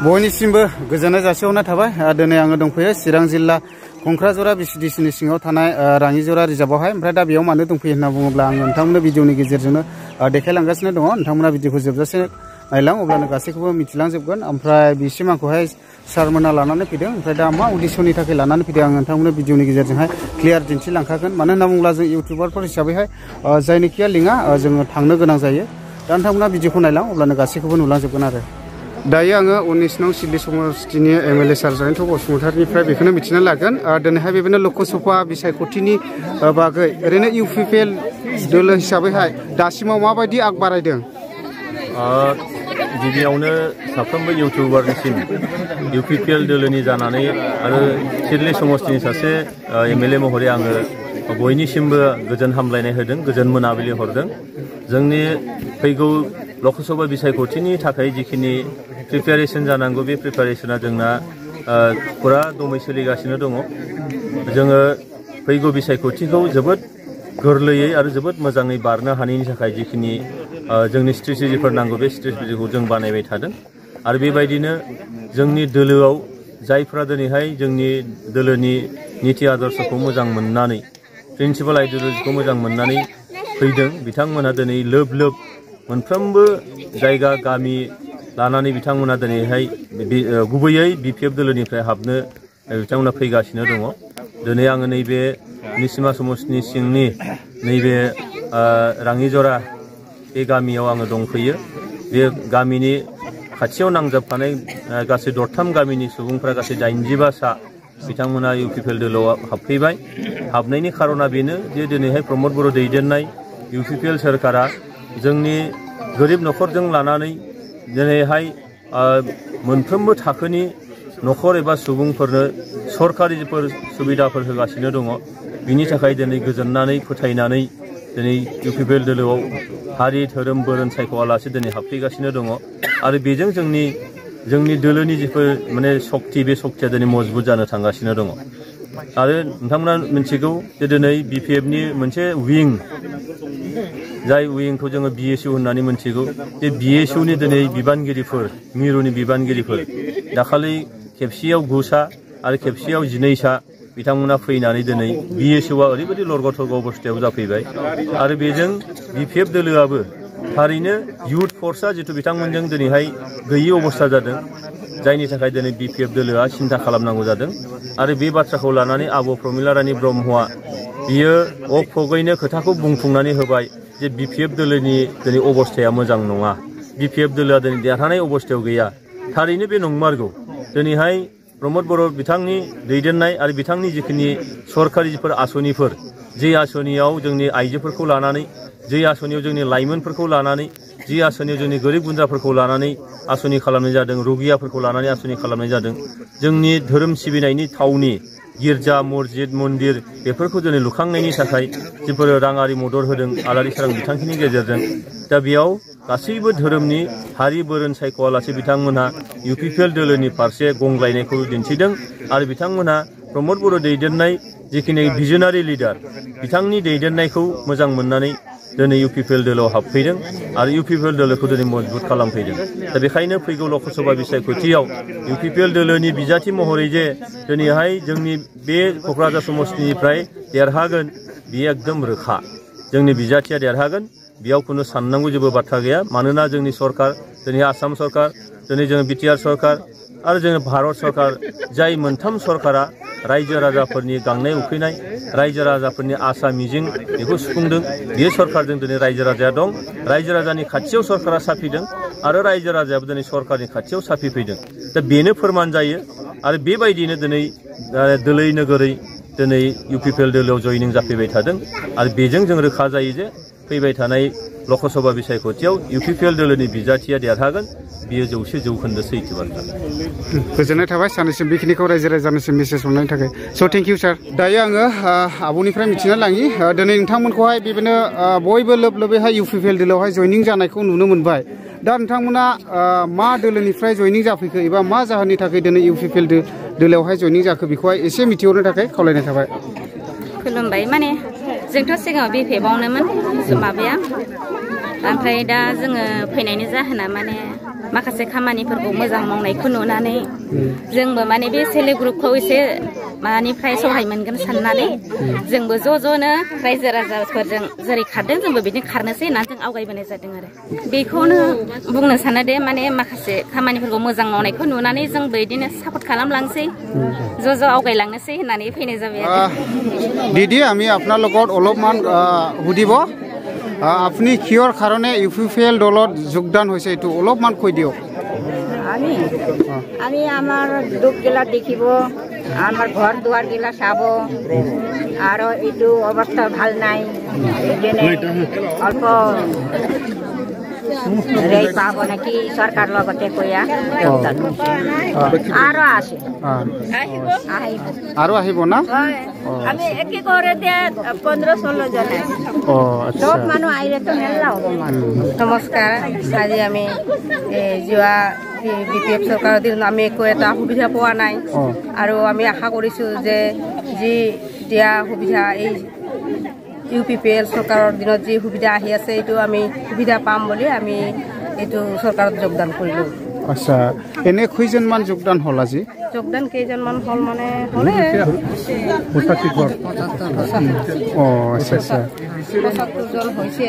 बयनिसिमबो गोजोननाय जासिहरनाय थाबाय। दिनै आङो दंफैयो चिरां जिल्ला कंक्राझारा बिसिडिसिनि सिङाव थानाय राङिजरा रिजार्भआवहाय। ओमफ्राय दा बेयाव मानो दंफैयो होनना बुङोब्ला आङो नोंथांमोननो भिडिअनि गेजेरजोंनो देखायलांगासिनो दङ। नोंथांमोना भिडिअखौ जोबजासे नायलां, अब्लानो गासैखौबो मिथिलांजोबगोन। ओमफ्राय बिसिम आंखौहाय सारमोना लानानै फैदों। ओमफ्राय दा मा उद्देশ্যनि थाखाय लानानै फैदों आं नोंथांमोननो भिडिअनि गेजेरजोंहाय क्लियार दिन्थिलांखागोन। मानो होनना बुङोब्ला जों इउटिउबारफोर हिसाबैहाय जायनिखिया लिंकआ जोङो थांनो गोनां जायो। दा नोंथांमोना भिडिअखौ नायलां, अब्लानो गासैखौबो नुलांजोबगोन आरो। दायो आङो 19 नं सिडली समष्टिनि एमएलए सार जयन्त बसुमतारीनिफ्राय बेखौनो मिथिना लागोन। दिनैहाय बेबायदिनो लकसभा बिसायख'थिनि बागै ओरैनो इउपिपिएल दोलो हिसाबैहाय दासिमाव माबायदि आग बारायदों? गिबियावनो साफ्रोमबो इउटिउबारनिसिम इउपिपिएल दोलोनि जानानै आरो सिडली समष्टिनि सासे एमएलए महरै आङो बयनिसिमबो गोजोन हामलायनाय होदों, गोजोन मोनाबिलि हरदों। जोंनि फैगौ लकसभा बिसायख'थिनि थाखाय जिखिनि प्रिपेरेसन जानांगौ बे प्रिपेरेसना जोंना फुरा दमै सोलिगासिनो दङ। जोङो फैगौ बिसायख'थिखौ जोबोद गोरलैयै आरो जोबोद मोजाङै बारनो हानायनि थाखाय जिखिनि जोंनि स्ट्रेटेजिफोर नांगौ बे स्ट्रेटेजिखौ जों बानायबाय थादों। आरो बेबायदिनो जोंनि दोलोआव जायफ्रा दिनैहाय जोंनि दोलोनि निति आदर्शखौ मोजां मोननानै, प्रिन्सिपाल आइडिय'लजिखौ मोजां मोननानै फैदों, बिथांमोनहा दिनै लोब लोब मोनफ्रोमबो जायगा गामि लानानै बिथांमोना दिनैहाय गुबैयै बिपिएफ दोलोनिफ्राय हाबनो बिथांमोना फैगासिनो दङ। दिनै आङो नैबे निसिमा समष्टिनि सिंनि नैबे राङिजरा बे गामियाव आङो दंफैयो। बे गामिनि खाथियाव नांजाबखानाय गासै 13 गामिनि सुबुंफ्रा गासै 82 बिथांमोना इउपिपिएल दोलोआव हाबफैबाय। हाबनायनि खारना बेनो जे दिनैहाय प्रमद बर' दैदेननाय इउपिपिएल सोरखारा जोंनि गोरिब न'खरजों लानानै दिनैहाय मोनफ्रोमबो थाखोनि न'खर एबा सुबुंफोरनो सरकारि सुबिदाफोर होगासिनो दङ। बिनि थाखाय दिनै गोजोननानै फोथायनानै दिनै इउपिपिएल दोलोआव हारि धोरोम बोरोन सायख'आलासे दिनै हाबफैगासिनो दङ। आरो बेजों जोंनि दोलोनि जिफोर माने सक्ति, बे सक्तिया दिनै मजबुत जानो थांगासिनो दङ। आरो नोंथांमोना मिथिगौ जे दिनै बिपिएफनि मोनसे उइं, जाय उइंखौ जोङो बिएसइउ होननानै मिथिगौ, बे बिएसइउनि दिनै बिबानगिरिफोर, मिरुनि बिबानगिरिफोर दाखालि खेबसेयाव 9 सा आरो खेबसेयाव 12 सा बिथांमोना फैनानै दिनै बिएसइउआ ओरैबायदि लरग' थरग' अबस्थायाव जाफैबाय। आरो बेजों बिपिएफ दोलोआबो थारैनो इयुथ फर्सआ जिथु बिथांमोनजों दिनैहाय गैयि अबस्था जादों, जायनि थाखाय दिनै बिपिएफ दोलोआ सिन्था खालामनांगौ जादों। आरो बे बाथ्राखौ लानानै आब' प्रमिला रानी ब्रह्मआ बियो अफगैनो खोथाखौ बुंफुंनानै होबाय जे बिपिएफ दोलोनि दिनै अबस्थाया मोजां नङा, बिपिएफ दोलोआ दिनै देरहानाय अबस्थायाव गैया। थारैनो बे नंमारगौ। दिनैहाय प्रमद बर' बिथांनि दैदेननाय आरो बिथांनि जिखिनि सरकारि आसनिफोर, जे आसनियाव जोंनि आइजोफोरखौ लानानै, जे आसनियाव जोंनि लाइमोनफोरखौ लानानै, जे आसनियाव जोंनि गोरिब गुन्द्राफोरखौ लानानै आसनि खालामनाय जादों, रुगियाफोरखौ लानानै आसनि खालामनाय जादों, जोंनि धोरोम सिबिनायनि थावनि गिर्जा, मस्जिद, मन्दिर बेफोरखौ दिनै लुखांनायनि थाखाय जिफोर राङारि मदद होदों आलारि सोरां बिथांखिनि गेजेरजों, दा बेयाव गासैबो धोरोमनि हारि बोरोन सायख'आलासे बिथांमोनहा इउपिपिएल दोलोनि फारसे गंग्लायनायखौ दिन्थिदों। आरो बिथांमोनहा प्रमद बर' दैदेननाय जिखिनि भिजनारि लिडार, बिथांनि दैदेननायखौ मोजां मोननानै दिनै इउपिपिएल दोलोआव हाबफैदों आरो इउपिपिएल दोलोखौ दिनै मजबुत खालामफैदों। दा बेखायनो फैगौ लकसभा बिसायख'थियाव इउपिपिएल दोलोनि बिजाथि महरै जे दिनैहाय जोंनि बे क'क्राझार समष्टिनिफ्राय देरहागोन, बेयो एकदम रोखा। जोंनि बिजाथिया देरहागोन, बेयाव खुनु साननांगौ जेबो बाथ्रा गैया। मानोना जोंनि सरकार, दिनै आसाम सरकार, दिनै जोङो बिटिआर सरकार आरो जोङो भारत सरकार, जाय मोनथाम सरकारा रायजो राजाफोरनि गांनाय उखैनाय, रायजो राजाफोरनि आसा मिजिं बेखौ सुफुंदों। बे सरकारजों दिनै रायजो राजाया दं। रायजो राजानि खाथियाव सरकारा साफिदों आरो रायजो राजायाबो दिनै सरकारनि खाथियाव साफिफैदों। दा बेनो फोरमान जायो। आरो बेबायदिनो दिनै दोलै नोगोरै दिनै इउपिपिएल दोलोआव जयनिं जाफैबाय थादों। आरो बेजों जों रोखा जायो जे फैबाय थानाय लकसभा बिसायख'थियाव इउपिपिएल दोलोनि बिजाथिया देरहागोन, बियो 100% सैथो बाथ्रा। गोजोननाय थाबाय सानैसिम बेखिनिखौ रायजो राजानिसिम मेसेज हरनायनि थाखाय। स' थेंक इउ सार। दायो आङो आब'निफ्राय मिथिना लाङि, दिनै नोंथांमोनखौहाय बेबायदिनो बयबो लोब लोबैहाय इउपिपिएल दोलोआवहाय जयनिं जानायखौ नुनो मोनबाय। दा नोंथांमोना मा दोलोनिफ्राय जयनिं जाफैखो एबा मा जाहोननि थाखाय दिनै इउपिपिएल दोलोआवहाय जयनिं जाखो बेखौहाय एसे मिथिहरनो थाखाय खावलायनाय थाबाय। खुलुमबाय। माने जोंथ' सिगाङाव बिपिएफआवनोमोन माबाया, ओमफ्राय दा जोङो फैनायनि जाहोना माने माखासे खामानिफोरखौ मोजां मावनायखौ नुनानै जोंबो माने बे सेल्फ हेल्प ग्रुपखौ एसे मानिफ्राय सहाय मोनगोन साननानै जोंबो ज'नो रायजो राजाफोरजों जेरै खारदों जोंबो बिदिनो खारनोसै होननानै जों आवगायबोनाय जादों आरो बेखौनो बुंनो सानो दे माने माखासे खामानिफोरखौ मोजां मावनायखौ नुनानै जोंबो बिदिनो सापर्ट खालामलांसै ज' आवगायलांनोसै होननानै फैनाय जाबाय आरो দিদি আমি আপনার লগত অলপমান সুধিব আপুনি কিয়ৰ কাৰণে ইউপিপিএল দলত যোগদান হৈছে এইটো অলপমান কৈ দিয়ক আমি আমার দুখগিলা দেখিব আমার ঘর দুয়ার গিলা চাব আৰু এইটো অৱস্থা ভাল নাই অল্প ৰেই পাব নেকি চৰকাৰ লগতে কৈয়া আৰু আছে আৰু আহিব না আমি একে ঘৰে 15-16 জন সব মানুহ আহিলে তো মেলা হ'ব নমস্কাৰ আজি আমি যোৱা বিপিএফ চৰকাৰৰ দিনত আমি একো এটা সুবিধা পোৱা নাই আৰু আমি আশা কৰিছোঁ যে যি দিয়া সুবিধা এই ইউপিপিএল চৰকাৰৰ দিনত যি সুবিধা আহি আছে এইটো আমি সুবিধা পাম বুলি আমি এইটো চৰকাৰত যোগদান কৰিলোঁ আচ্ছা এনে কেইজনমান যোগদান হ'ল আজি যোগদান কেইজনমান হ'ল মানে হ'লে 75 জন হৈছে